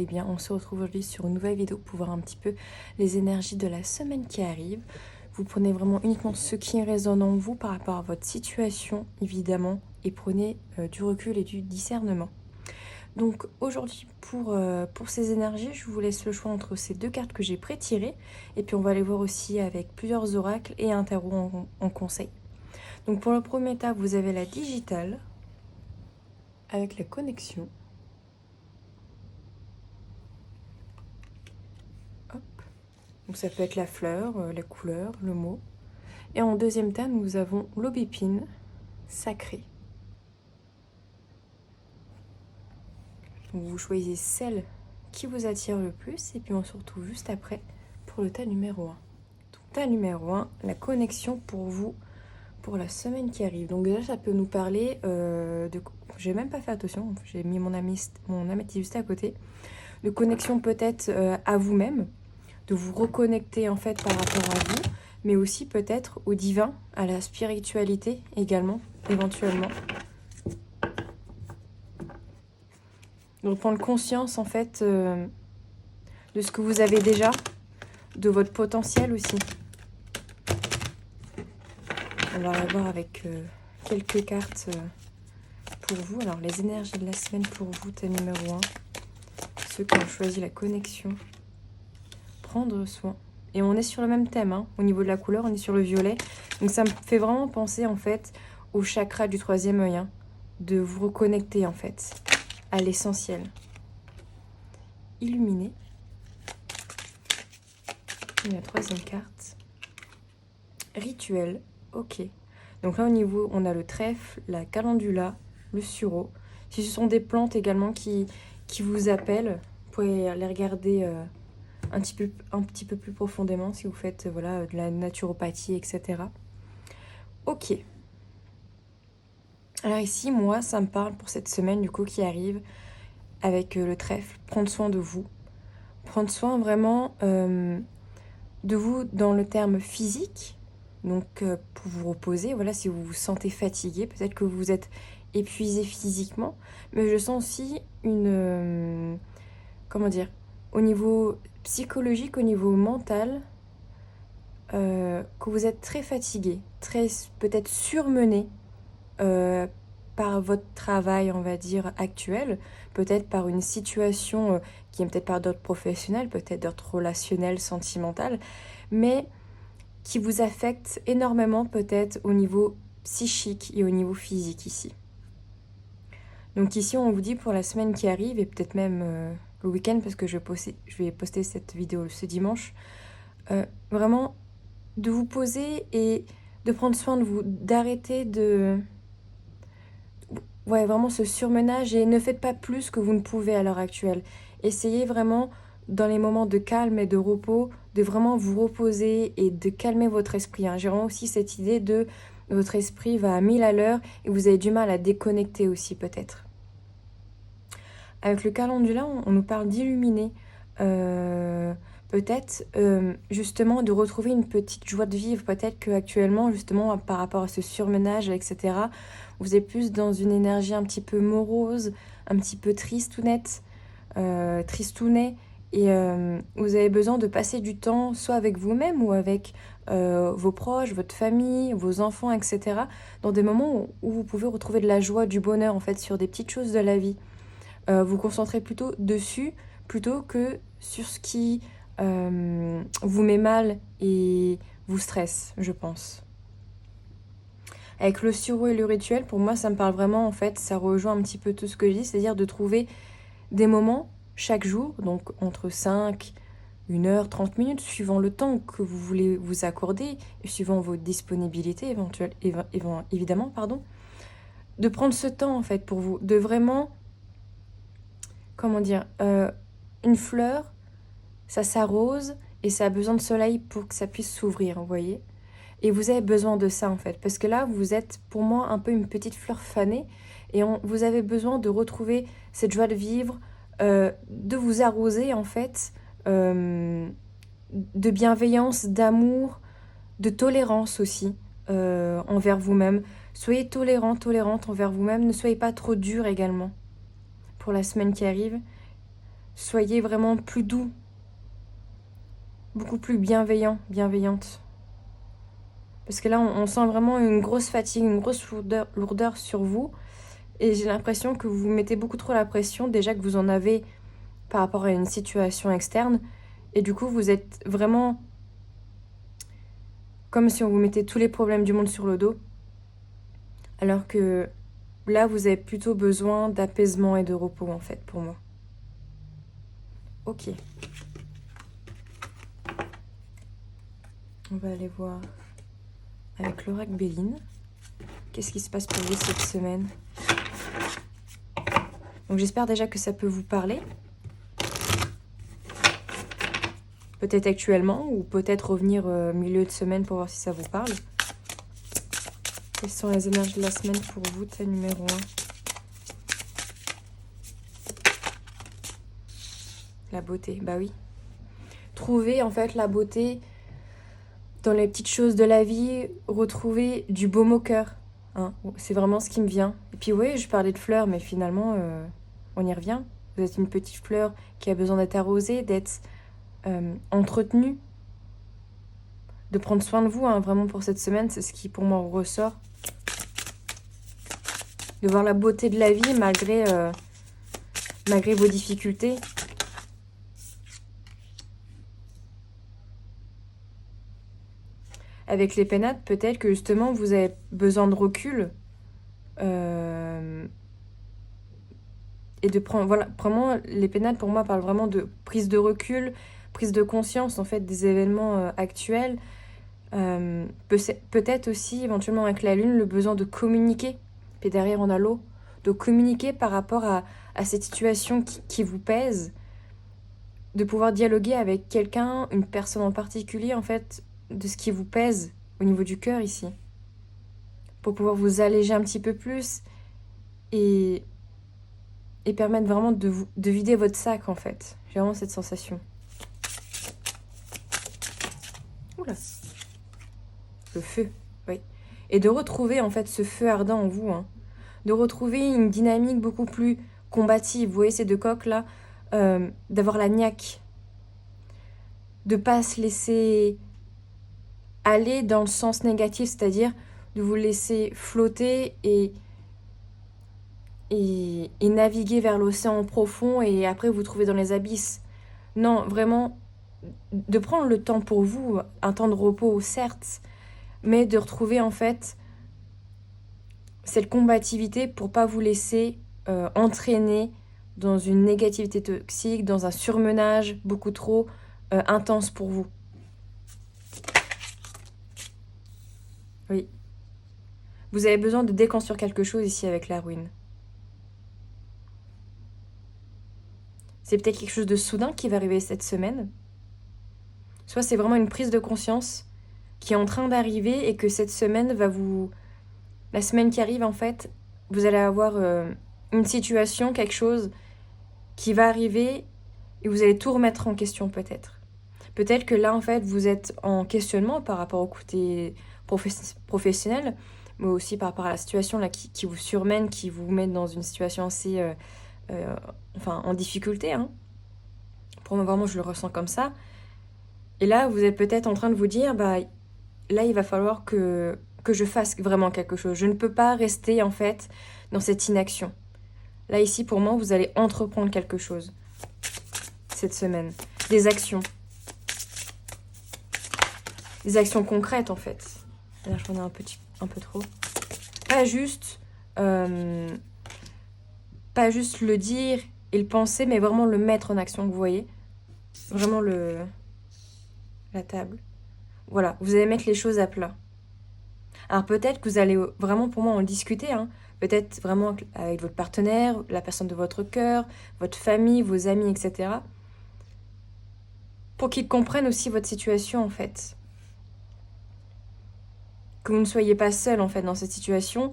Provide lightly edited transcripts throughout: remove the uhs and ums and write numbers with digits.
allez bien. On se retrouve aujourd'hui sur une nouvelle vidéo pour voir un petit peu les énergies de la semaine qui arrive. Vous prenez vraiment uniquement ce qui résonne en vous par rapport à votre situation, évidemment, et prenez du recul et du discernement. Donc aujourd'hui, pour ces énergies, je vous laisse le choix entre ces deux cartes que j'ai pré-tirées, et puis on va les voir aussi avec plusieurs oracles et un tarot en conseil. Donc pour le premier état, vous avez la digitale, avec la connexion. Hop. Donc ça peut être la fleur, la couleur, le mot. Et en deuxième tas, nous avons l'aubépine sacrée. Donc vous choisissez celle qui vous attire le plus et puis on se retrouve juste après pour le tas numéro 1. Donc tas numéro 1, la connexion pour vous pour la semaine qui arrive. Donc déjà ça peut nous parler de... J'ai même pas fait attention, j'ai mis mon améthyste juste à côté. De connexion peut-être à vous-même, de vous reconnecter en fait par rapport à vous, mais aussi peut-être au divin, à la spiritualité également, éventuellement. Donc prendre conscience en fait de ce que vous avez déjà, de votre potentiel aussi. On va la voir avec quelques cartes pour vous. Alors les énergies de la semaine pour vous, thème numéro 1. Ceux qui ont choisi la connexion. Prendre soin. Et on est sur le même thème, hein. Au niveau de la couleur, on est sur le violet. Donc ça me fait vraiment penser en fait au chakra du troisième œil, hein, de vous reconnecter en fait à l'essentiel. Illuminer. Et la troisième carte. Rituel. Ok. Donc là au niveau, on a le trèfle, la calendula, le sureau. Si ce sont des plantes également qui vous appellent, vous pouvez les regarder un petit peu plus profondément si vous faites voilà, de la naturopathie, etc. Ok. Alors ici, moi, ça me parle pour cette semaine du coup qui arrive avec le trèfle, prendre soin de vous. Prendre soin vraiment de vous dans le terme physique, donc pour vous reposer, voilà, si vous vous sentez fatigué, peut-être que vous êtes épuisé physiquement, mais je sens aussi une... comment dire, au niveau psychologique, au niveau mental, que vous êtes très fatigué, très peut-être surmené par votre travail, on va dire, actuel, peut-être par une situation qui est peut-être par d'autres professionnels, peut-être d'autres relationnels, sentimentales, mais qui vous affecte énormément peut-être au niveau psychique et au niveau physique ici. Donc ici, on vous dit pour la semaine qui arrive, et peut-être même le week-end, parce que je vais poster cette vidéo ce dimanche, vraiment de vous poser et de prendre soin de vous, d'arrêter de... Ouais, vraiment ce surmenage et ne faites pas plus que vous ne pouvez à l'heure actuelle. Essayez vraiment, dans les moments de calme et de repos, de vraiment vous reposer et de calmer votre esprit, hein. J'ai vraiment aussi cette idée de votre esprit va à 1000 à l'heure et vous avez du mal à déconnecter aussi peut-être. Avec le calendula, on nous parle d'illuminer. Peut-être justement de retrouver une petite joie de vivre. Peut-être qu'actuellement, justement, par rapport à ce surmenage, etc., vous êtes plus dans une énergie un petit peu morose, un petit peu tristounette, tristounet, et vous avez besoin de passer du temps soit avec vous-même ou avec vos proches, votre famille, vos enfants, etc., dans des moments où vous pouvez retrouver de la joie, du bonheur, en fait, sur des petites choses de la vie. Vous concentrez plutôt dessus, plutôt que sur ce qui vous met mal et vous stresse, je pense. Avec le sureau et le rituel, pour moi, ça me parle vraiment, en fait, ça rejoint un petit peu tout ce que je dis, c'est-à-dire de trouver des moments chaque jour, donc entre 5, 1 heure, 30 minutes, suivant le temps que vous voulez vous accorder, et suivant vos disponibilités évidemment, de prendre ce temps, en fait, pour vous, de vraiment, comment dire, une fleur, ça s'arrose et ça a besoin de soleil pour que ça puisse s'ouvrir, vous voyez. Et vous avez besoin de ça en fait, parce que là vous êtes pour moi un peu une petite fleur fanée et vous avez besoin de retrouver cette joie de vivre, de vous arroser en fait, de bienveillance, d'amour, de tolérance aussi envers vous-même. Soyez tolérante envers vous-même, ne soyez pas trop dur également pour la semaine qui arrive. soyez vraiment plus doux, beaucoup plus bienveillant, bienveillante. Parce que là, on sent vraiment une grosse fatigue, une grosse lourdeur sur vous. Et j'ai l'impression que vous mettez beaucoup trop la pression, déjà que vous en avez par rapport à une situation externe. Et du coup, vous êtes vraiment comme si on vous mettait tous les problèmes du monde sur le dos. Alors que là, vous avez plutôt besoin d'apaisement et de repos, en fait, pour moi. Ok. On va aller voir avec l'oracle Béline. Qu'est-ce qui se passe pour vous cette semaine? Donc j'espère déjà que ça peut vous parler. Peut-être actuellement, ou peut-être revenir milieu de semaine pour voir si ça vous parle. Quelles sont les énergies de la semaine pour vous, thème numéro 1? La beauté, bah oui. Trouver en fait la beauté dans les petites choses de la vie, retrouver du baume au cœur. Hein. C'est vraiment ce qui me vient. Et puis oui, je parlais de fleurs, mais finalement, on y revient. Vous êtes une petite fleur qui a besoin d'être arrosée, d'être entretenue, de prendre soin de vous, hein, vraiment pour cette semaine, c'est ce qui pour moi ressort. De voir la beauté de la vie malgré vos difficultés. Avec les pénates, peut-être que justement vous avez besoin de recul et de prendre. Voilà, vraiment, les pénates pour moi parlent vraiment de prise de recul, prise de conscience en fait des événements actuels. Peut-être aussi éventuellement avec la lune le besoin de communiquer. Puis derrière on a l'eau, de communiquer par rapport à cette situation qui vous pèse, de pouvoir dialoguer avec quelqu'un, une personne en particulier en fait, de ce qui vous pèse au niveau du cœur ici, pour pouvoir vous alléger un petit peu plus et permettre vraiment de vider votre sac en fait. J'ai vraiment cette sensation. Oula. Le feu, oui. Et de retrouver en fait ce feu ardent en vous, hein. De retrouver une dynamique beaucoup plus combative. Vous voyez ces deux coques là, d'avoir la niaque, de pas se laisser aller dans le sens négatif, c'est-à-dire de vous laisser flotter et naviguer vers l'océan profond et après vous trouver dans les abysses. Non, vraiment, de prendre le temps pour vous, un temps de repos certes, mais de retrouver en fait cette combativité pour pas vous laisser entraîner dans une négativité toxique, dans un surmenage beaucoup trop intense pour vous. Oui. Vous avez besoin de déconstruire quelque chose ici avec la ruine. C'est peut-être quelque chose de soudain qui va arriver cette semaine. Soit c'est vraiment une prise de conscience qui est en train d'arriver et que cette semaine va vous... La semaine qui arrive, en fait, vous allez avoir une situation, quelque chose qui va arriver et vous allez tout remettre en question peut-être. Peut-être que là, en fait, vous êtes en questionnement par rapport au côté professionnel, mais aussi par rapport à la situation là, qui vous surmène, qui vous met dans une situation assez... en difficulté. Hein. Pour moi, vraiment, je le ressens comme ça. Et là, vous êtes peut-être en train de vous dire, bah, là, il va falloir que je fasse vraiment quelque chose. Je ne peux pas rester, en fait, dans cette inaction. Là, ici, pour moi, vous allez entreprendre quelque chose cette semaine. Des actions. Des actions concrètes, en fait. Là, j'en ai un peu trop. Pas juste le dire et le penser, mais vraiment le mettre en action, vous voyez. Vraiment la table. Voilà, vous allez mettre les choses à plat. Alors peut-être que vous allez vraiment pour moi en discuter, hein. Peut-être vraiment avec votre partenaire, la personne de votre cœur, votre famille, vos amis, etc. Pour qu'ils comprennent aussi votre situation en fait. Que vous ne soyez pas seul en fait dans cette situation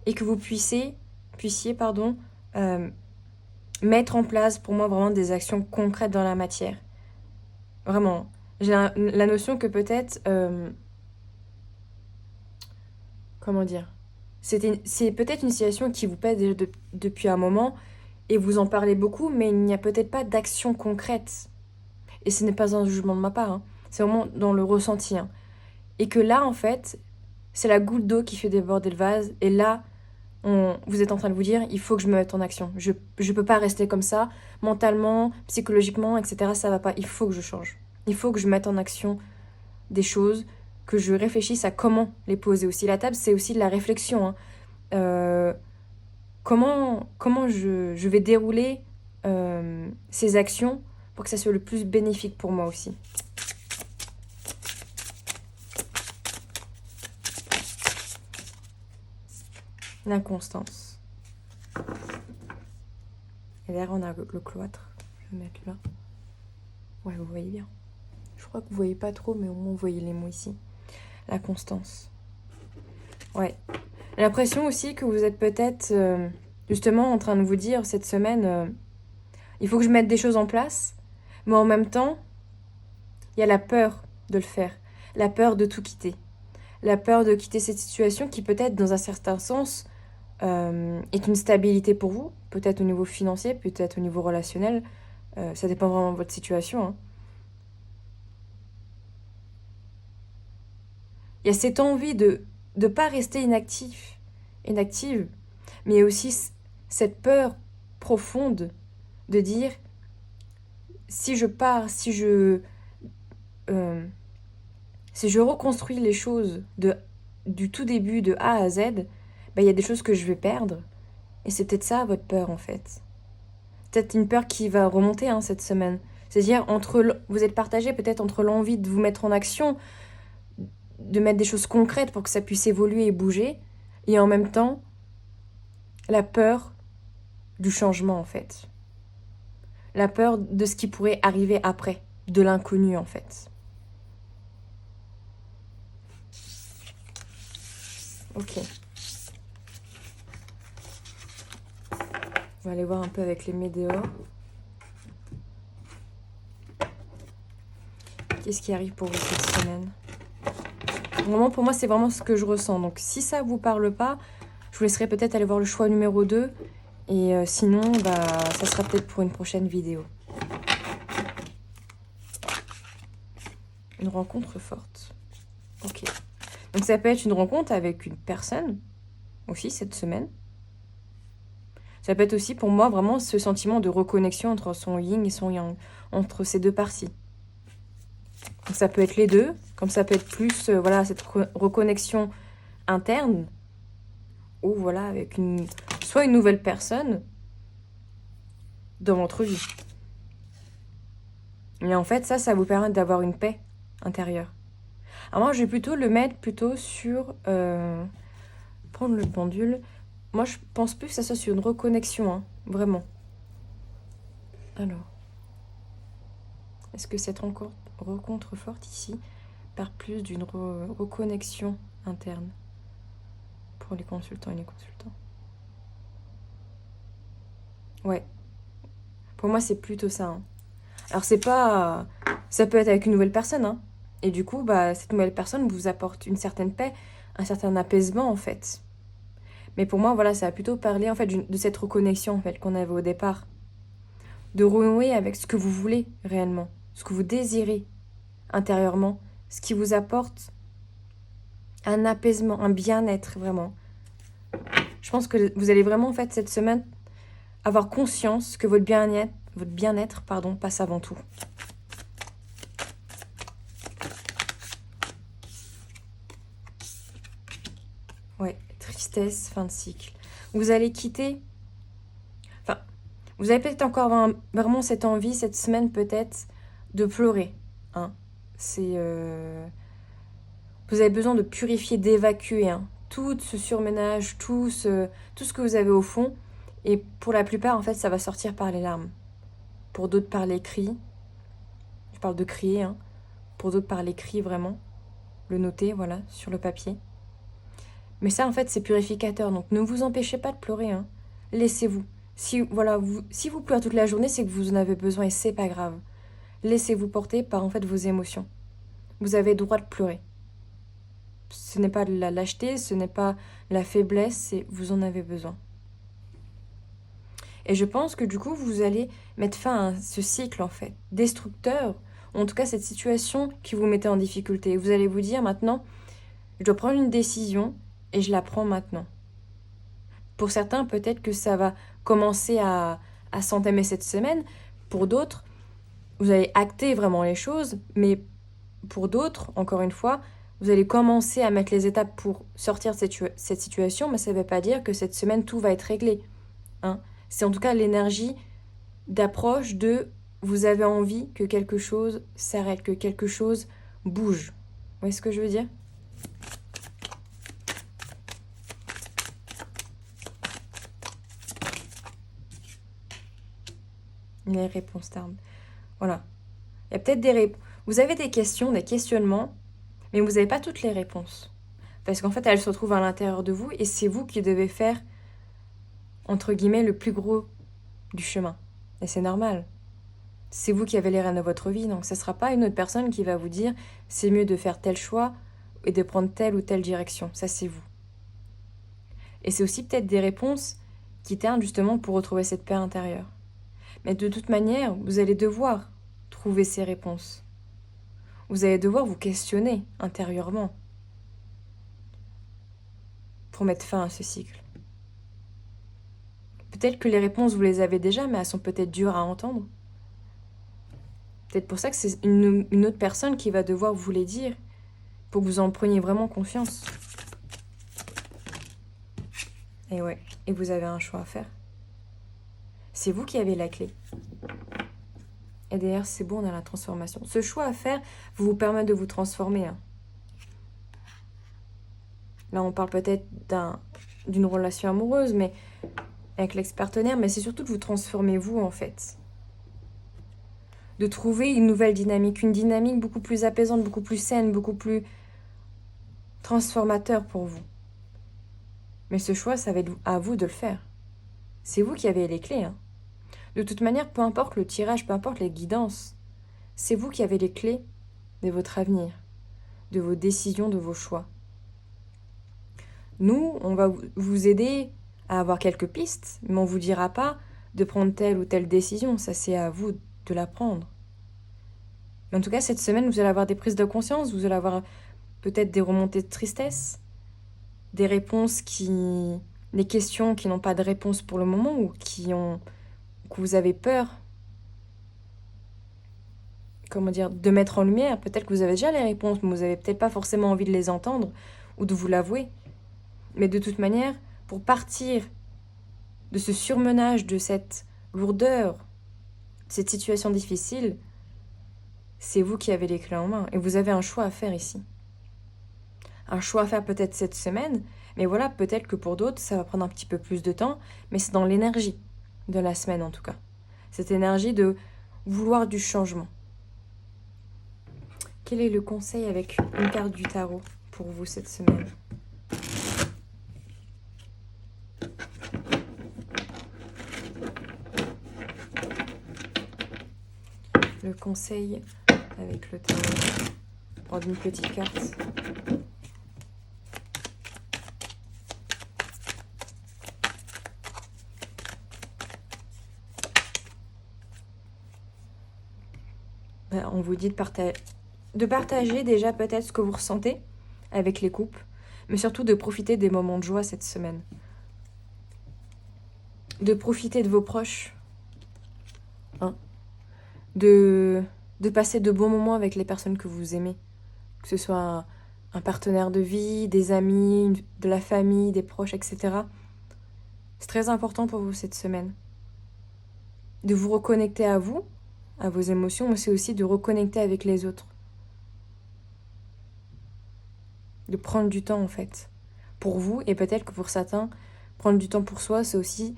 et que vous puissiez mettre en place pour moi vraiment des actions concrètes dans la matière. Vraiment. J'ai la notion que peut-être... comment dire, c'est peut-être une situation qui vous pèse déjà depuis un moment et vous en parlez beaucoup, mais il n'y a peut-être pas d'action concrète. Et ce n'est pas un jugement de ma part, hein. C'est vraiment dans le ressenti, hein. Et que là, en fait, c'est la goutte d'eau qui fait déborder le vase. Et là, vous êtes en train de vous dire, il faut que je me mette en action. Je ne peux pas rester comme ça, mentalement, psychologiquement, etc. Ça va pas. Il faut que je change. Il faut que je mette en action des choses, que je réfléchisse à comment les poser aussi. La table, c'est aussi de la réflexion, hein. Comment je vais dérouler ces actions pour que ça soit le plus bénéfique pour moi aussi. L'inconstance. Et derrière, on a le cloître. Je vais mettre là. Ouais, vous voyez bien. Je crois que vous voyez pas trop, mais au moins vous voyez les mots ici. La constance. Ouais. J'ai l'impression aussi que vous êtes peut-être justement en train de vous dire cette semaine, il faut que je mette des choses en place, mais en même temps, il y a la peur de le faire, la peur de tout quitter, la peur de quitter cette situation qui peut-être dans un certain sens est une stabilité pour vous, peut-être au niveau financier, peut-être au niveau relationnel, ça dépend vraiment de votre situation, hein. Il y a cette envie de ne pas rester inactive, mais aussi cette peur profonde de dire si je pars, si je reconstruis les choses du tout début, de A à Z, ben, il y a des choses que je vais perdre. Et c'est peut-être ça votre peur en fait. Peut-être une peur qui va remonter cette semaine. C'est-à-dire, vous êtes partagé peut-être entre l'envie de vous mettre en action, de mettre des choses concrètes pour que ça puisse évoluer et bouger, et en même temps, la peur du changement en fait. La peur de ce qui pourrait arriver après, de l'inconnu en fait. Ok. On va aller voir un peu avec les météores. Qu'est-ce qui arrive pour vous cette semaine? Vraiment, pour moi, c'est vraiment ce que je ressens. Donc, si ça vous parle pas, je vous laisserai peut-être aller voir le choix numéro 2. Et sinon, ça sera peut-être pour une prochaine vidéo. Une rencontre forte. Ok. Donc, ça peut être une rencontre avec une personne aussi cette semaine. Ça peut être aussi pour moi vraiment ce sentiment de reconnexion entre son yin et son yang, entre ces deux parties. Donc ça peut être les deux, comme ça peut être plus voilà, cette reconnexion interne, ou voilà, avec soit une nouvelle personne dans votre vie. Et en fait, ça vous permet d'avoir une paix intérieure. Alors moi, je vais plutôt le mettre sur... prendre le pendule. Moi, je pense plus que ça soit sur une reconnexion, hein, vraiment. Alors, est-ce que cette rencontre forte ici part plus d'une reconnexion interne pour les consultants et les consultants? Ouais. Pour moi, c'est plutôt ça, hein. Alors, c'est pas... Ça peut être avec une nouvelle personne, hein. Et du coup, cette nouvelle personne vous apporte une certaine paix, un certain apaisement, en fait. Mais pour moi, voilà, ça va plutôt parler, en fait, de cette reconnexion, en fait, qu'on avait au départ. De renouer avec ce que vous voulez réellement, ce que vous désirez intérieurement, ce qui vous apporte un apaisement, un bien-être, vraiment. Je pense que vous allez vraiment, en fait, cette semaine, avoir conscience que votre bien-être, passe avant tout. Ouais, tristesse, fin de cycle. Vous allez quitter... Enfin, vous avez peut-être encore vraiment cette envie, cette semaine peut-être, de pleurer, hein. C'est... Vous avez besoin de purifier, d'évacuer, hein, tout ce surménage, tout ce que vous avez au fond. Et pour la plupart, en fait, ça va sortir par les larmes. Pour d'autres, par les cris. Je parle de crier, hein. Pour d'autres, par les cris, vraiment. Le noter, voilà, sur le papier. Mais ça, en fait, c'est purificateur. Donc, ne vous empêchez pas de pleurer, hein. Laissez-vous. Si vous pleurez toute la journée, c'est que vous en avez besoin et c'est pas grave. Laissez-vous porter par, en fait, vos émotions. Vous avez le droit de pleurer. Ce n'est pas de la lâcheté, ce n'est pas la faiblesse, c'est vous en avez besoin. Et je pense que du coup, vous allez mettre fin à ce cycle, en fait, destructeur, ou en tout cas cette situation qui vous mettait en difficulté. Vous allez vous dire maintenant, je dois prendre une décision et je la prends maintenant. Pour certains, peut-être que ça va commencer à s'entamer cette semaine. Pour d'autres, vous allez acter vraiment les choses, mais pour d'autres, encore une fois, vous allez commencer à mettre les étapes pour sortir de cette situation, mais ça ne veut pas dire que cette semaine, tout va être réglé. Hein. C'est en tout cas l'énergie d'approche de vous avez envie que quelque chose s'arrête, que quelque chose bouge. Vous voyez ce que je veux dire? Les réponses tardes. Voilà. Il y a peut-être des réponses. Vous avez des questions, des questionnements, mais vous n'avez pas toutes les réponses. Parce qu'en fait, elles se retrouvent à l'intérieur de vous et c'est vous qui devez faire, entre guillemets, le plus gros du chemin. Et c'est normal. C'est vous qui avez les rênes de votre vie, donc ce ne sera pas une autre personne qui va vous dire c'est mieux de faire tel choix et de prendre telle ou telle direction. Ça, c'est vous. Et c'est aussi peut-être des réponses qui ternent justement pour retrouver cette paix intérieure. Mais de toute manière, vous allez devoir trouver ces réponses. Vous allez devoir vous questionner intérieurement pour mettre fin à ce cycle. Peut-être que les réponses, vous les avez déjà, mais elles sont peut-être dures à entendre. Peut-être pour ça que c'est une autre personne qui va devoir vous les dire pour que vous en preniez vraiment confiance. Et ouais, et vous avez un choix à faire. C'est vous qui avez la clé. Et d'ailleurs, c'est bon, on a la transformation. Ce choix à faire vous permet de vous transformer. Hein. Là, on parle peut-être d'une relation amoureuse, mais avec l'ex-partenaire, mais c'est surtout de vous transformer vous, en fait. De trouver une nouvelle dynamique, une dynamique beaucoup plus apaisante, beaucoup plus saine, beaucoup plus transformateur pour vous. Mais ce choix, ça va être à vous de le faire. C'est vous qui avez les clés. Hein. De toute manière, peu importe le tirage, peu importe les guidances, c'est vous qui avez les clés de votre avenir, de vos décisions, de vos choix. Nous, on va vous aider à avoir quelques pistes, mais on ne vous dira pas de prendre telle ou telle décision. Ça, c'est à vous de la prendre. Mais en tout cas, cette semaine, vous allez avoir des prises de conscience, vous allez avoir peut-être des remontées de tristesse, des réponses des questions qui n'ont pas de réponse pour le moment ou que vous avez peur, de mettre en lumière. Peut-être que vous avez déjà les réponses, mais vous n'avez peut-être pas forcément envie de les entendre ou de vous l'avouer. Mais de toute manière, pour partir de ce surmenage, de cette lourdeur, de cette situation difficile, c'est vous qui avez les clés en main. Et vous avez un choix à faire ici. Un choix à faire peut-être cette semaine, mais voilà, peut-être que pour d'autres, ça va prendre un petit peu plus de temps, mais c'est dans l'énergie de la semaine en tout cas. Cette énergie de vouloir du changement. Quel est le conseil avec une carte du tarot pour vous cette semaine ? Le conseil avec le tarot. Prendre une petite carte. On vous dit de partager déjà peut-être ce que vous ressentez avec les couples, mais surtout de profiter des moments de joie cette semaine. De profiter de vos proches. Hein, de passer de bons moments avec les personnes que vous aimez. Que ce soit un partenaire de vie, des amis, de la famille, des proches, etc. C'est très important pour vous cette semaine. De vous reconnecter à vous, à vos émotions, mais c'est aussi de reconnecter avec les autres. De prendre du temps en fait, pour vous, et peut-être que pour certains, prendre du temps pour soi, c'est aussi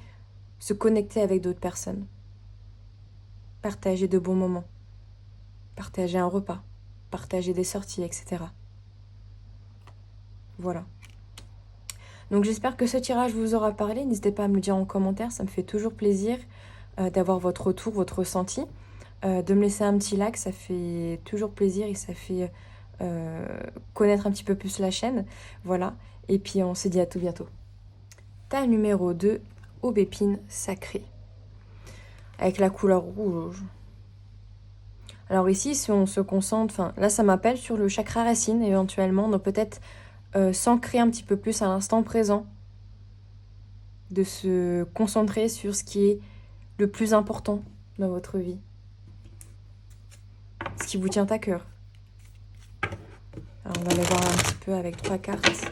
se connecter avec d'autres personnes. Partager de bons moments. Partager un repas. Partager des sorties, etc. Voilà. Donc j'espère que ce tirage vous aura parlé. N'hésitez pas à me le dire en commentaire, ça me fait toujours plaisir d'avoir votre retour, votre ressenti. De me laisser un petit like, ça fait toujours plaisir et ça fait connaître un petit peu plus la chaîne. Voilà, et puis on se dit à tout bientôt. Ta numéro 2, aubépine sacrée. avec la couleur rouge. Alors ici, si on se concentre, enfin là ça m'appelle sur le chakra racine éventuellement, donc peut-être s'ancrer un petit peu plus à l'instant présent, de se concentrer sur ce qui est le plus important dans votre vie, ce qui vous tient à cœur. Alors on va aller voir un petit peu avec 3 cartes.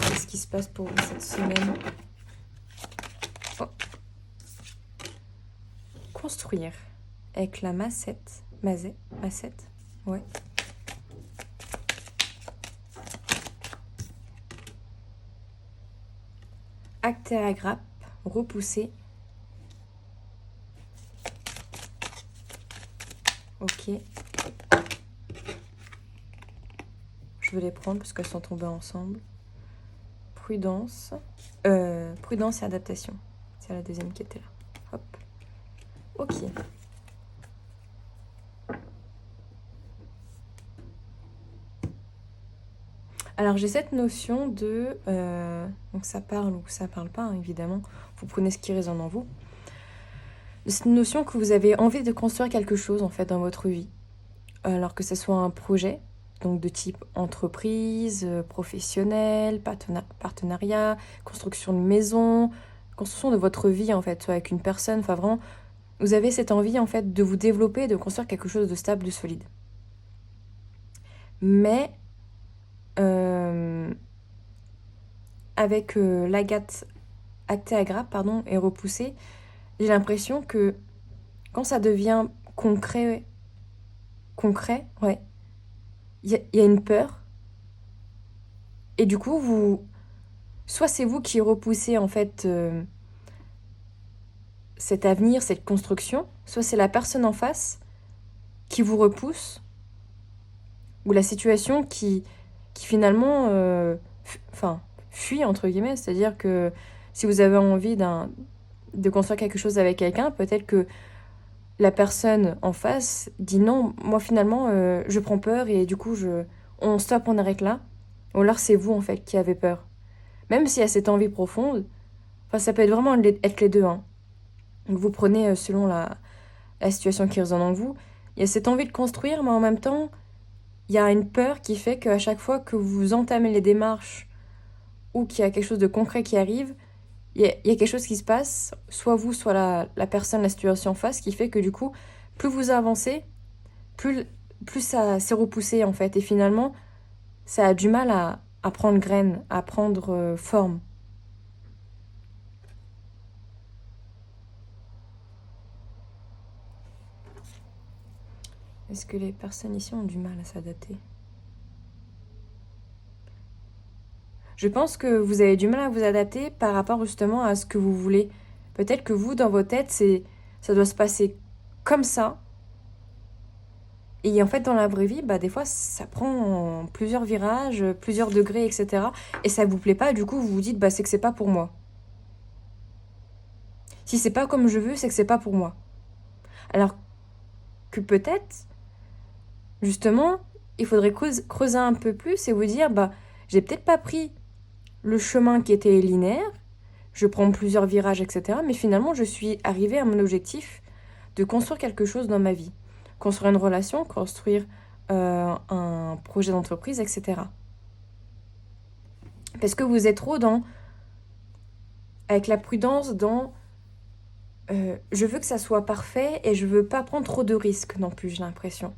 Qu'est-ce qui se passe pour vous cette semaine? Oh. Construire avec la massette, massette, ouais. Acte à grappe, repousser. Ok. Je vais les prendre parce qu'elles sont tombées ensemble. Prudence. Prudence et adaptation. C'est la deuxième qui était là. Hop. Ok. Alors j'ai cette notion de... donc ça parle ou ça parle pas, hein, évidemment. Vous prenez ce qui résonne en vous. Cette notion que vous avez envie de construire quelque chose en fait dans votre vie. Alors que ce soit un projet, donc de type entreprise, professionnel, partenariat, construction de maison, construction de votre vie en fait, soit avec une personne, enfin vraiment, vous avez cette envie en fait de vous développer, de construire quelque chose de stable, de solide. Mais avec l'agate actée à grappe, pardon, et repoussée, j'ai l'impression que quand ça devient concret, ouais, il y a une peur. Et du coup, soit c'est vous qui repoussez en fait cet avenir, cette construction, soit c'est la personne en face qui vous repousse, ou la situation qui finalement fuit entre guillemets. C'est-à-dire que si vous avez envie de construire quelque chose avec quelqu'un, peut-être que la personne en face dit non, moi finalement je prends peur et du coup on stoppe, on arrête là. Ou alors c'est vous en fait qui avez peur. Même s'il y a cette envie profonde, enfin ça peut être vraiment être les deux. Hein. Donc vous prenez selon la situation qui résonne en vous. Il y a cette envie de construire, mais en même temps, il y a une peur qui fait qu'à chaque fois que vous entamez les démarches ou qu'il y a quelque chose de concret qui arrive, il y a quelque chose qui se passe, soit vous, soit la personne, la situation en face, qui fait que du coup, plus vous avancez, plus ça s'est repoussé en fait. Et finalement, ça a du mal à prendre graine, à prendre forme. Est-ce que les personnes ici ont du mal à s'adapter? Je pense que vous avez du mal à vous adapter par rapport justement à ce que vous voulez. Peut-être que vous, dans votre tête, ça doit se passer comme ça. Et en fait, dans la vraie vie, des fois, ça prend plusieurs virages, plusieurs degrés, etc. Et ça vous plaît pas, du coup, vous vous dites, c'est que c'est pas pour moi. Si c'est pas comme je veux, c'est que c'est pas pour moi. Alors que peut-être, justement, il faudrait creuser un peu plus et vous dire, j'ai peut-être pas pris le chemin qui était linéaire, je prends plusieurs virages, etc. Mais finalement, je suis arrivée à mon objectif de construire quelque chose dans ma vie. Construire une relation, construire un projet d'entreprise, etc. Parce que vous êtes trop avec la prudence je veux que ça soit parfait et je veux pas prendre trop de risques non plus, j'ai l'impression,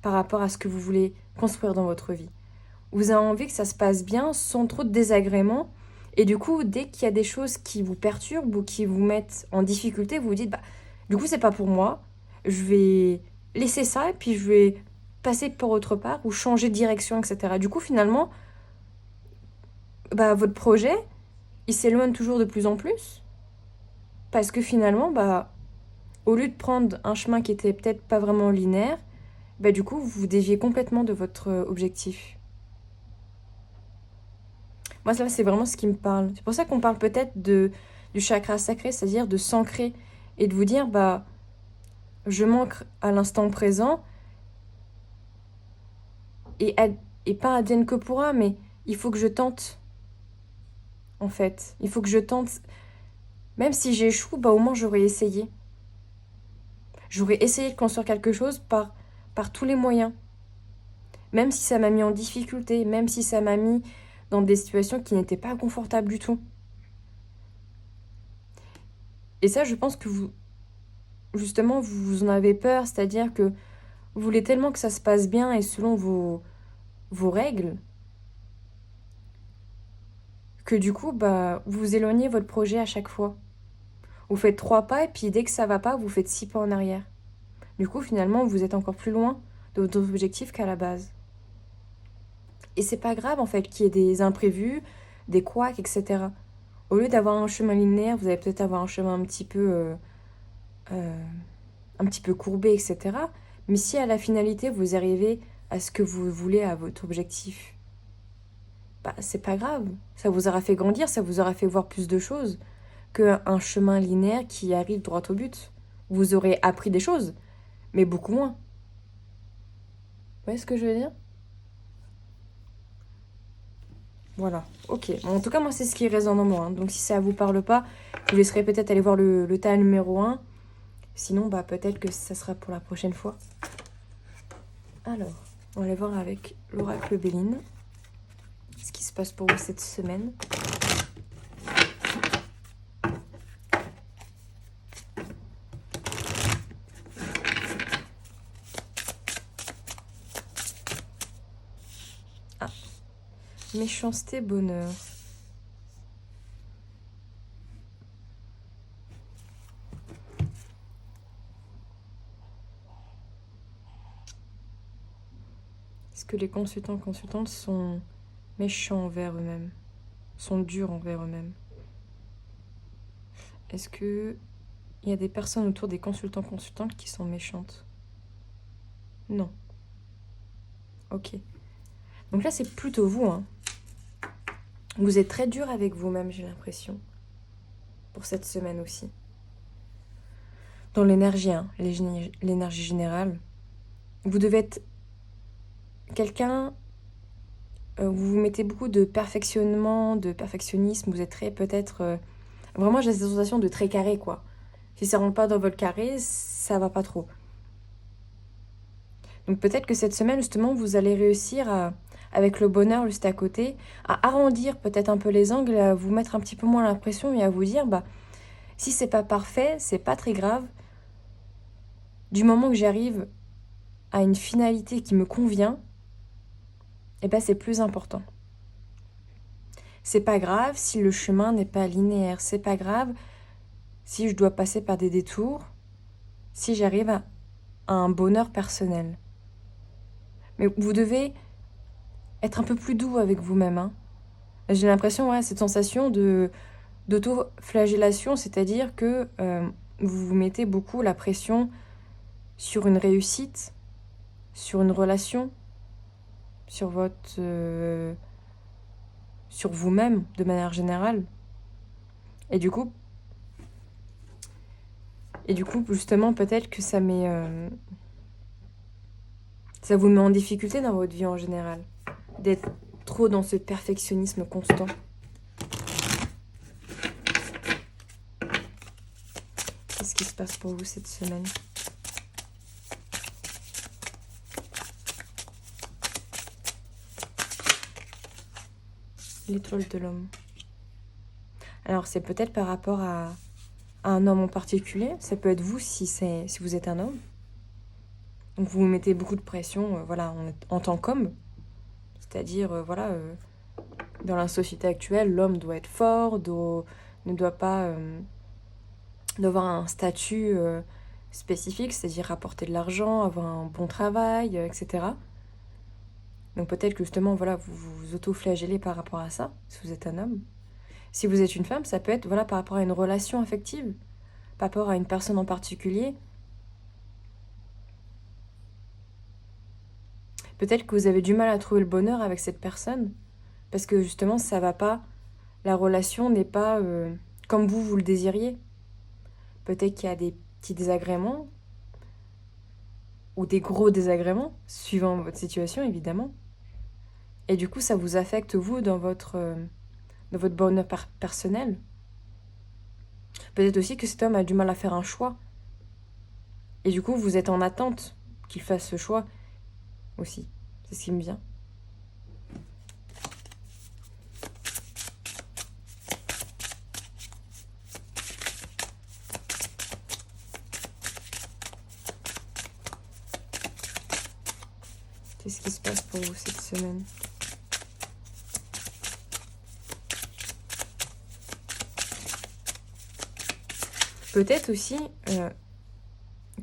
par rapport à ce que vous voulez construire dans votre vie. Vous avez envie que ça se passe bien sans trop de désagréments. Et du coup, dès qu'il y a des choses qui vous perturbent ou qui vous mettent en difficulté, vous vous dites, du coup, c'est pas pour moi. Je vais laisser ça et puis je vais passer pour autre part ou changer de direction, etc. Du coup, finalement, votre projet, il s'éloigne toujours de plus en plus. Parce que finalement, au lieu de prendre un chemin qui était peut-être pas vraiment linéaire, du coup, vous vous déviez complètement de votre objectif. Moi, ça, c'est vraiment ce qui me parle. C'est pour ça qu'on parle peut-être du chakra sacré, c'est-à-dire de s'ancrer et de vous dire, je m'ancre à l'instant présent et pas advienne que pourra, mais il faut que je tente. en fait. Il faut que je tente. Même si j'échoue, bah au moins j'aurais essayé. J'aurais essayé de construire quelque chose par tous les moyens. Même si ça m'a mis en difficulté, même si ça m'a mis dans des situations qui n'étaient pas confortables du tout. Et ça, je pense que vous, justement, vous en avez peur, c'est-à-dire que vous voulez tellement que ça se passe bien et selon vos règles, que du coup, bah, vous éloignez votre projet à chaque fois. Vous faites 3 pas et puis dès que ça va pas, vous faites 6 pas en arrière. Du coup, finalement, vous êtes encore plus loin de votre objectif qu'à la base. Et c'est pas grave, en fait, qu'il y ait des imprévus, des couacs, etc. Au lieu d'avoir un chemin linéaire, vous allez peut-être avoir un chemin un petit peu courbé, etc. Mais si à la finalité, vous arrivez à ce que vous voulez, à votre objectif, bah, c'est pas grave. Ça vous aura fait grandir, ça vous aura fait voir plus de choses qu'un chemin linéaire qui arrive droit au but. Vous aurez appris des choses, mais beaucoup moins. Vous voyez ce que je veux dire? Voilà, ok. Bon, en tout cas, moi, c'est ce qui résonne en moi. Hein. Donc, si ça vous parle pas, je vous laisserai peut-être aller voir le tas numéro 1. Sinon, bah, peut-être que ça sera pour la prochaine fois. Alors, on va aller voir avec l'oracle Béline ce qui se passe pour vous cette semaine. Ah, méchanceté, bonheur. Est-ce que les consultants consultantes sont méchants envers eux-mêmes, sont durs envers eux-mêmes? Est-ce que il y a des personnes autour des consultants consultantes qui sont méchantes? Non. Ok. Donc là, c'est plutôt vous. Hein. Vous êtes très dur avec vous-même, j'ai l'impression, pour cette semaine aussi. Dans l'énergie, hein, l'énergie générale, vous devez être quelqu'un, vous vous mettez beaucoup de perfectionnement, de perfectionnisme, vous êtes très peut-être... vraiment, j'ai cette sensation de très carré, quoi. Si ça rentre pas dans votre carré, ça va pas trop. Donc peut-être que cette semaine, justement, vous allez réussir à, avec le bonheur juste à côté, à arrondir peut-être un peu les angles, à vous mettre un petit peu moins la pression et à vous dire, bah, si c'est pas parfait, c'est pas très grave. Du moment que j'arrive à une finalité qui me convient, eh ben c'est plus important. C'est pas grave si le chemin n'est pas linéaire, c'est pas grave si je dois passer par des détours, si j'arrive à un bonheur personnel. Mais vous devez être un peu plus doux avec vous-même. Hein. J'ai l'impression, ouais, cette sensation d'auto-flagellation, c'est-à-dire que vous vous mettez beaucoup la pression sur une réussite, sur une relation, sur sur vous-même de manière générale. Et du coup, justement, peut-être que ça vous met en difficulté dans votre vie en général, d'être trop dans ce perfectionnisme constant. Qu'est-ce qui se passe pour vous cette semaine ? L'étoile de l'homme. Alors, c'est peut-être par rapport à un homme en particulier. Ça peut être vous si vous êtes un homme. Donc, vous vous mettez beaucoup de pression voilà, en tant qu'homme. C'est-à-dire, dans la société actuelle, l'homme doit être fort, ne doit pas d'avoir un statut spécifique, c'est-à-dire rapporter de l'argent, avoir un bon travail, etc. Donc peut-être que justement, voilà, vous vous auto-flagellez par rapport à ça, si vous êtes un homme. Si vous êtes une femme, ça peut être voilà, par rapport à une relation affective, par rapport à une personne en particulier. Peut-être que vous avez du mal à trouver le bonheur avec cette personne, parce que justement, ça va pas, la relation n'est pas comme vous le désiriez. Peut-être qu'il y a des petits désagréments, ou des gros désagréments, suivant votre situation, évidemment. Et du coup, ça vous affecte, vous, dans de votre bonheur personnel. Peut-être aussi que cet homme a du mal à faire un choix. Et du coup, vous êtes en attente qu'il fasse ce choix aussi. C'est ce qui me vient. C'est ce qui se passe pour vous cette semaine. Peut-être aussi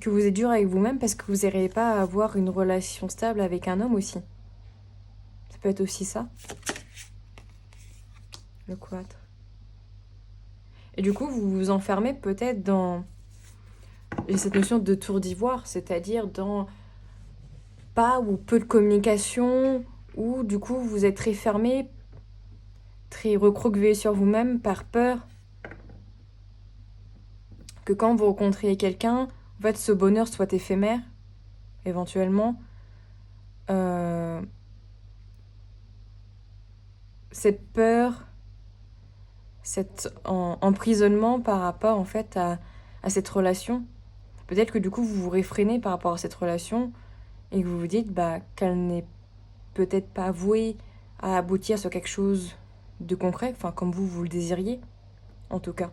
que vous êtes dur avec vous-même parce que vous n'arrivez pas à avoir une relation stable avec un homme aussi. Ça peut être aussi ça. Le quadre. Et du coup, vous vous enfermez peut-être dans cette notion de tour d'ivoire, c'est-à-dire dans pas ou peu de communication, ou du coup vous êtes très fermé, très recroquevillé sur vous-même par peur que quand vous rencontriez quelqu'un, en fait ce bonheur soit éphémère, éventuellement. Cette peur, cet emprisonnement par rapport en fait à cette relation. Peut-être que du coup vous vous réfrénez par rapport à cette relation et que vous vous dites qu'elle n'est peut-être pas vouée à aboutir sur quelque chose de concret, enfin comme vous le désiriez, en tout cas.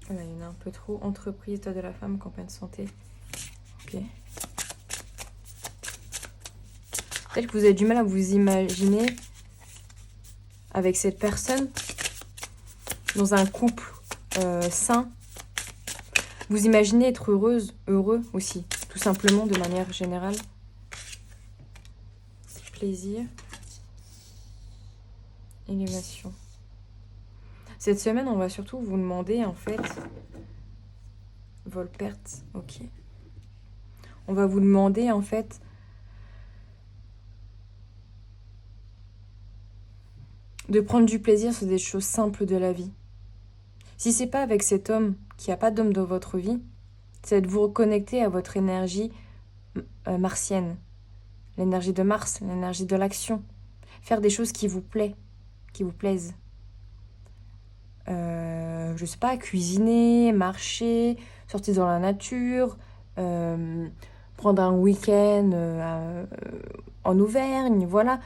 Voilà, il y en a un peu trop. Entreprise, état de la femme, campagne santé. Ok. Peut-être que vous avez du mal à vous imaginer avec cette personne dans un couple sain. Vous imaginez être heureuse, heureux aussi, tout simplement de manière générale. Plaisir. Élévation. Cette semaine, on va surtout vous demander en fait... Vol-perte, ok. On va vous demander en fait de prendre du plaisir sur des choses simples de la vie. Si c'est pas avec cet homme qui a pas d'homme dans votre vie, c'est de vous reconnecter à votre énergie martienne, l'énergie de Mars, l'énergie de l'action. Faire des choses qui vous plaisent. Je sais pas, cuisiner, marcher, sortir dans la nature, prendre un week-end en Auvergne, voilà.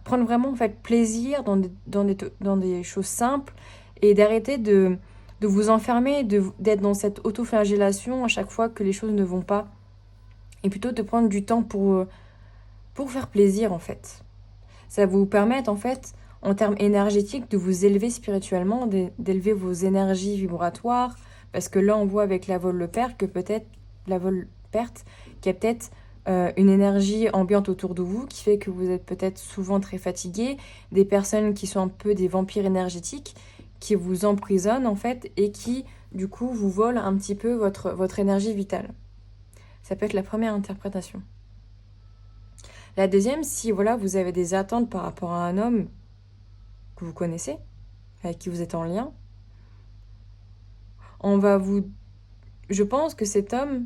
Prendre vraiment en fait plaisir dans des choses simples et d'arrêter de vous enfermer, d'être dans cette autoflagellation à chaque fois que les choses ne vont pas. Et plutôt de prendre du temps pour faire plaisir en fait. Ça va vous permettre en fait, en termes énergétiques, de vous élever spirituellement, d'élever vos énergies vibratoires. Parce que là, on voit avec la vol-perte qu'il y a peut-être une énergie ambiante autour de vous qui fait que vous êtes peut-être souvent très fatigué. Des personnes qui sont un peu des vampires énergétiques qui vous emprisonnent en fait et qui, du coup, vous volent un petit peu votre énergie vitale. Ça peut être la première interprétation. La deuxième, si voilà, vous avez des attentes par rapport à un homme que vous connaissez, avec qui vous êtes en lien, je pense que cet homme,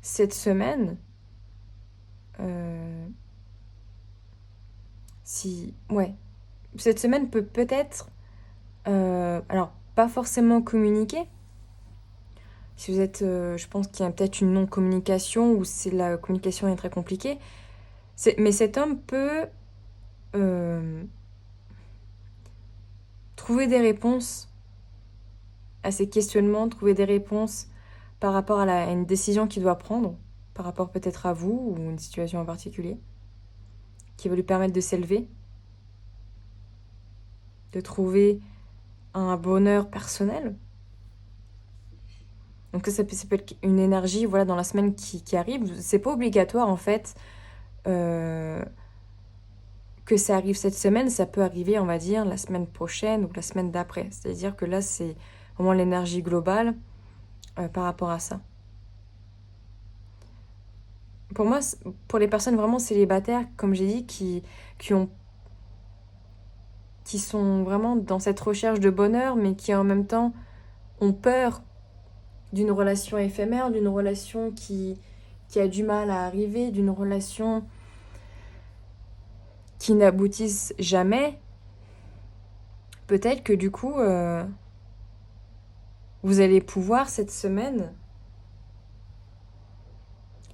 cette semaine, cette semaine peut-être, alors pas forcément communiquer. Si vous êtes, je pense qu'il y a peut-être une non-communication ou si la communication est très compliquée. Mais cet homme peut trouver des réponses à ses questionnements, trouver des réponses par rapport à une décision qu'il doit prendre, par rapport peut-être à vous ou une situation en particulier, qui va lui permettre de s'élever, de trouver un bonheur personnel. Donc ça peut être une énergie voilà, dans la semaine qui arrive. C'est pas obligatoire en fait que ça arrive cette semaine, ça peut arriver on va dire la semaine prochaine ou la semaine d'après. C'est-à-dire que là c'est vraiment l'énergie globale par rapport à ça. Pour moi, pour les personnes vraiment célibataires, comme j'ai dit, qui sont vraiment dans cette recherche de bonheur, mais qui en même temps ont peur d'une relation éphémère, d'une relation qui a du mal à arriver, d'une relation qui n'aboutisse jamais, peut-être que du coup, vous allez pouvoir cette semaine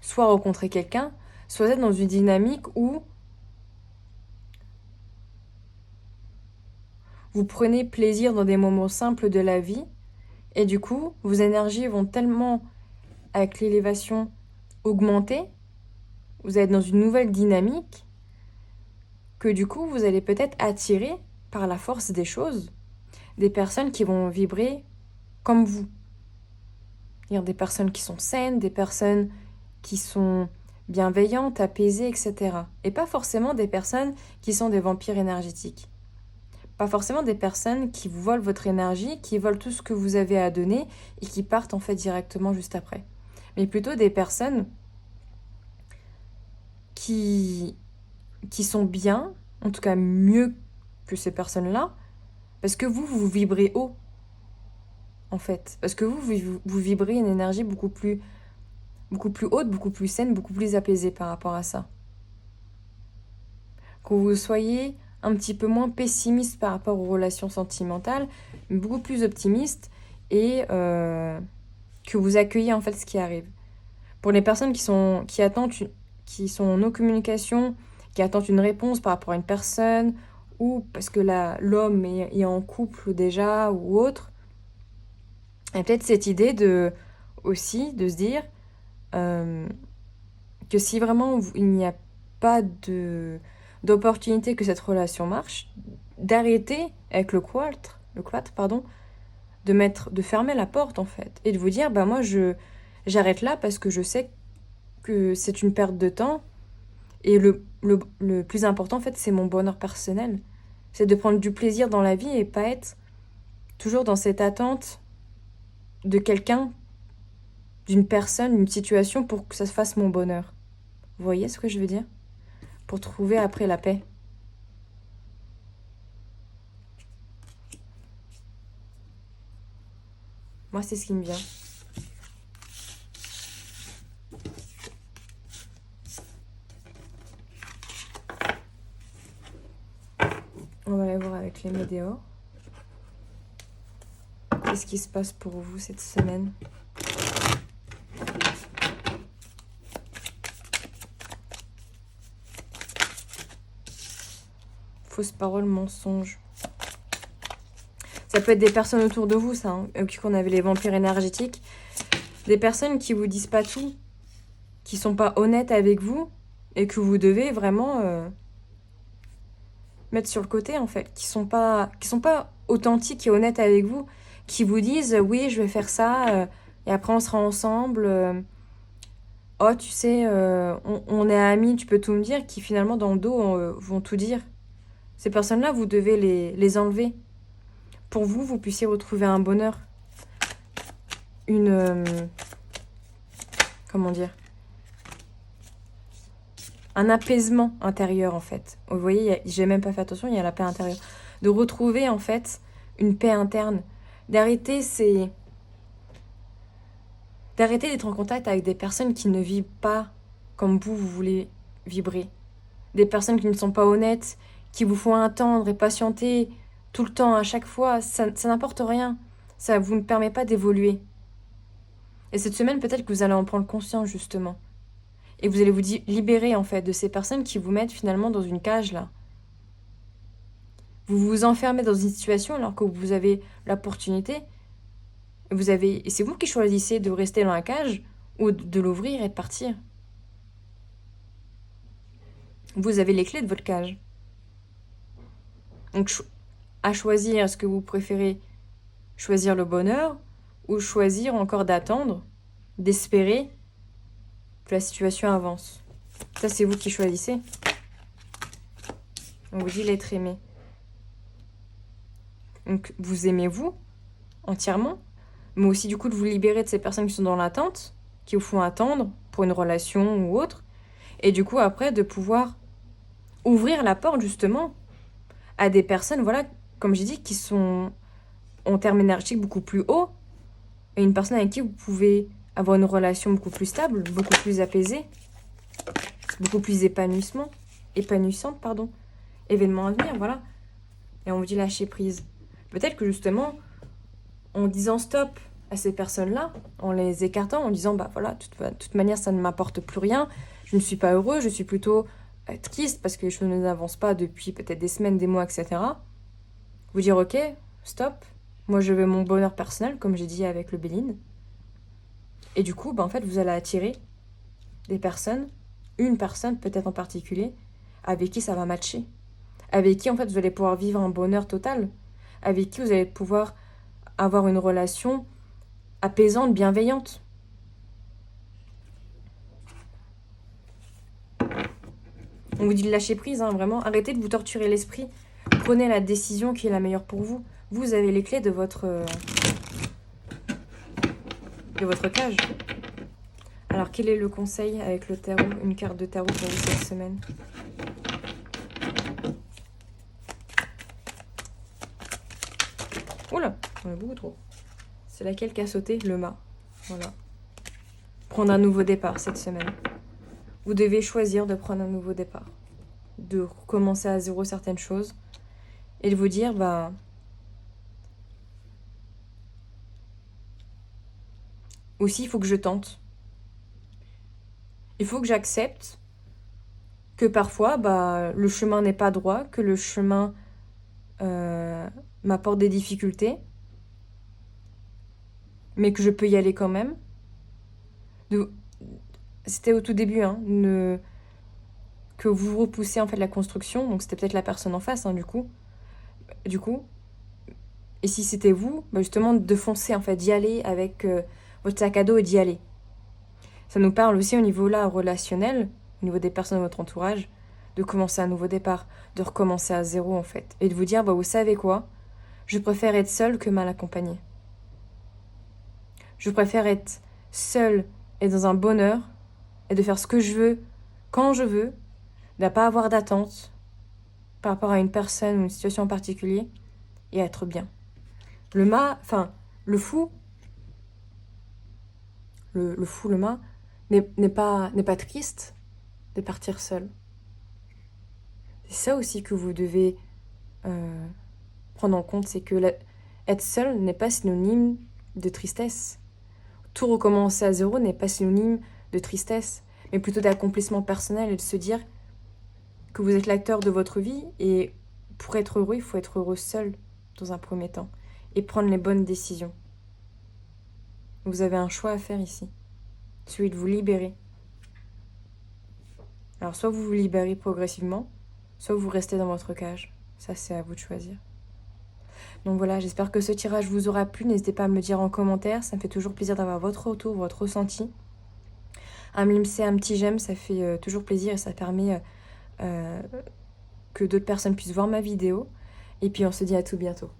soit rencontrer quelqu'un, soit être dans une dynamique où vous prenez plaisir dans des moments simples de la vie et du coup, vos énergies vont tellement, avec l'élévation, augmenter, vous êtes dans une nouvelle dynamique que du coup, vous allez peut-être attirer par la force des choses des personnes qui vont vibrer comme vous. C'est-à-dire des personnes qui sont saines, des personnes qui sont bienveillantes, apaisées, etc. Et pas forcément des personnes qui sont des vampires énergétiques. Pas forcément des personnes qui vous volent votre énergie, qui volent tout ce que vous avez à donner et qui partent en fait directement juste après. Mais plutôt des personnes qui sont bien, en tout cas mieux que ces personnes-là, parce que vous vibrez haut, en fait. Parce que vous vibrez une énergie beaucoup plus haute, beaucoup plus saine, beaucoup plus apaisée par rapport à ça. Que vous soyez un petit peu moins pessimiste par rapport aux relations sentimentales, mais beaucoup plus optimiste et que vous accueillez en fait ce qui arrive. Pour les personnes qui sont en non communication, qui attendent une réponse par rapport à une personne, ou parce que l'homme est en couple déjà ou autre, et peut-être cette idée aussi de se dire que si vraiment il n'y a pas d'opportunité que cette relation marche, d'arrêter avec le cloître, de fermer la porte en fait, et de vous dire bah moi j'arrête là parce que je sais que c'est une perte de temps et le plus important en fait c'est mon bonheur personnel, c'est de prendre du plaisir dans la vie et pas être toujours dans cette attente de quelqu'un, d'une personne, d'une situation pour que ça se fasse mon bonheur. Vous voyez ce que je veux dire? Pour trouver après la paix. Moi, c'est ce qui me vient. On va aller voir avec les météores. Qu'est-ce qui se passe pour vous cette semaine? Fausse parole, mensonge. Ça peut être des personnes autour de vous, ça. Vu qu'on avait les vampires énergétiques. Des personnes qui vous disent pas tout, qui sont pas honnêtes avec vous et que vous devez vraiment mettre sur le côté en fait, qui sont pas authentiques et honnêtes avec vous, qui vous disent oui je vais faire ça et après on sera ensemble. Oh tu sais on est amis, tu peux tout me dire, qui finalement dans le dos vont tout dire. Ces personnes-là vous devez les enlever pour vous puissiez retrouver un bonheur, comment dire, un apaisement intérieur en fait. Vous voyez, j'ai même pas fait attention, il y a la paix intérieure. De retrouver en fait une paix interne, d'arrêter d'être en contact avec des personnes qui ne vivent pas comme vous voulez vibrer. Des personnes qui ne sont pas honnêtes, qui vous font attendre et patienter tout le temps, à chaque fois, ça n'apporte rien. Ça vous ne permet pas d'évoluer. Et cette semaine, peut-être que vous allez en prendre conscience justement. Et vous allez vous libérer en fait de ces personnes qui vous mettent finalement dans une cage là. Vous vous enfermez dans une situation alors que vous avez l'opportunité. Et c'est vous qui choisissez de rester dans la cage ou de l'ouvrir et de partir. Vous avez les clés de votre cage. Donc à choisir, est-ce que vous préférez choisir le bonheur ou choisir encore d'attendre, d'espérer que la situation avance. Ça, c'est vous qui choisissez. On vous dit l'être aimé. Donc, vous aimez vous entièrement, mais aussi du coup de vous libérer de ces personnes qui sont dans l'attente, qui vous font attendre pour une relation ou autre, et du coup après de pouvoir ouvrir la porte justement à des personnes, voilà, comme j'ai dit, qui sont en termes énergétiques beaucoup plus hauts, et une personne avec qui vous pouvez avoir une relation beaucoup plus stable, beaucoup plus apaisée, beaucoup plus épanouissante, pardon. Événement à venir, voilà. Et on vous dit lâcher prise. Peut-être que justement, en disant stop à ces personnes-là, en les écartant, en disant bah voilà, de toute manière, ça ne m'apporte plus rien, je ne suis pas heureux, je suis plutôt triste parce que les choses n'avancent pas depuis peut-être des semaines, des mois, etc. Vous dire ok, stop, moi je veux mon bonheur personnel, comme j'ai dit avec le Béline. Et du coup, bah, en fait, vous allez attirer des personnes, une personne peut-être en particulier, avec qui ça va matcher, avec qui en fait vous allez pouvoir vivre un bonheur total, avec qui vous allez pouvoir avoir une relation apaisante, bienveillante. On vous dit de lâcher prise, hein, vraiment. Arrêtez de vous torturer l'esprit. Prenez la décision qui est la meilleure pour vous. Vous avez les clés de votre cage. Alors, quel est le conseil avec le tarot? Une carte de tarot pour vous cette semaine. Oula, on a beaucoup trop. C'est laquelle qui a sauté? Le mât. Voilà. Prendre un nouveau départ cette semaine. Vous devez choisir de prendre un nouveau départ. De recommencer à zéro certaines choses. Et de vous dire, bah... aussi, il faut que je tente. Il faut que j'accepte que parfois, bah, le chemin n'est pas droit, que le chemin m'apporte des difficultés, mais que je peux y aller quand même. C'était au tout début, hein, que vous repoussez en fait la construction, donc c'était peut-être la personne en face, hein, du coup. Et si c'était vous, bah, justement de foncer, en fait, d'y aller avec votre sac à dos et d'y aller. Ça nous parle aussi au niveau là relationnel, au niveau des personnes de votre entourage, de commencer un nouveau départ, de recommencer à zéro en fait, et de vous dire, bah, vous savez quoi, je préfère être seule que mal accompagnée. Je préfère être seule et dans un bonheur, et de faire ce que je veux, quand je veux, de ne pas avoir d'attente par rapport à une personne ou une situation en particulier, et être bien. Le fou, le mât, n'est pas triste de partir seul. C'est ça aussi que vous devez prendre en compte, c'est que être seul n'est pas synonyme de tristesse. Tout recommencer à zéro n'est pas synonyme de tristesse, mais plutôt d'accomplissement personnel et de se dire que vous êtes l'acteur de votre vie et pour être heureux, il faut être heureux seul dans un premier temps et prendre les bonnes décisions. Vous avez un choix à faire ici, celui de vous libérer. Alors soit vous vous libérez progressivement, soit vous restez dans votre cage. Ça, c'est à vous de choisir. Donc voilà, j'espère que ce tirage vous aura plu. N'hésitez pas à me le dire en commentaire. Ça me fait toujours plaisir d'avoir votre retour, votre ressenti. À me laisser un petit j'aime, ça fait toujours plaisir et ça permet que d'autres personnes puissent voir ma vidéo. Et puis on se dit à tout bientôt.